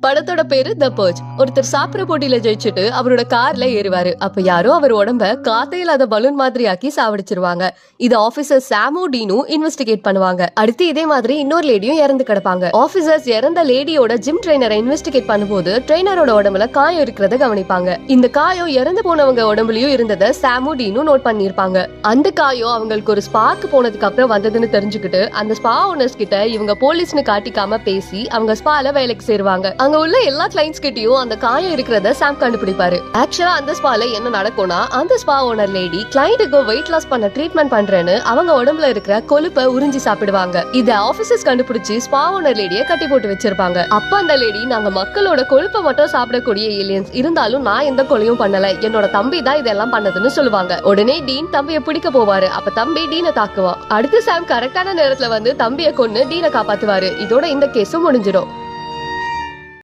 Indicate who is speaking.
Speaker 1: படத்தோட பேரு த பர்ச். ஒருத்தர் சாப்பிட போட்டியில ஜெயிச்சுட்டு அவரோட கார்ல ஏறுவாரு. அப்ப யாரோ அவர் உடம்ப காத்தே இல்லாத பலூன் மாதிரி ஆக்கி சாவடிச்சிருவாங்க. இது ஆபீசர் சாமு டீனும் இன்வெஸ்டிகேட் பண்ணுவாங்க. அடுத்து இதே மாதிரி இன்னொரு லேடியும் இறந்து கிடப்பாங்க. ஆபீசர்ஸ் இறந்த லேடியோட ஜிம் ட்ரெயினரை இன்வெஸ்டிகேட் பண்ணும்போது ட்ரெயினரோட உடம்புல காயம் இருக்கிறத கவனிப்பாங்க. இந்த காயம் இறந்து போனவங்க உடம்புலயும் இருந்ததை சாமு டீனும் நோட் பண்ணிருப்பாங்க. அந்த காயம் அவங்களுக்கு ஒரு ஸ்பாக்கு போனதுக்கு அப்புறம் வந்ததுன்னு தெரிஞ்சுக்கிட்டு அந்த ஸ்பா ஓனர்ஸ் கிட்ட இவங்க போலீஸ்னு காட்டிக்காம பேசி அவங்க ஸ்பால வேலைக்கு சேருவாங்க. அங்க உள்ள எல்லா கிளைண்ட்ஸ் கிட்டயும் அந்த காயம் இருக்கிறத சாம் கண்டுபிடிப்பாரு. ஆக்சுவலா அந்த ஸ்பால என்ன நடக்கும்னா, அந்த ஸ்பா ஓனர் லேடி கிளைண்ட்டுக்கு வெயிட் லாஸ் பண்ண ட்ரீட்மெண்ட் பண்றேன்னு அவங்க உடம்புல இருக்கிற கொழுப்பை உறிஞ்சி சாப்பிடுவாங்க. இத ஆபீசர்ஸ் கண்டுபிடிச்சு ஸ்பா ஓனர் லேடியை கட்டி போட்டு வச்சிருப்பாங்க. அப்ப அந்த லேடி, நாங்க மக்களோட கொழுப்பை மட்டும் சாப்பிடக்கூடிய ஏலியன்ஸ், இருந்தாலும் நான் எந்த கொலையும் பண்ணல, என்னோட தம்பி தான் இதெல்லாம் பண்ணதுன்னு சொல்லுவாங்க. உடனே டீன் தம்பியை பிடிக்க போவாரு. அப்ப தம்பி டீனை தாக்குவான். அடுத்து சாம் கரெக்டான நேரத்துல வந்து தம்பியை கொன்னு டீனை காப்பாத்துவாரு. இதோட இந்த கேஸும் முடிஞ்சிடும்.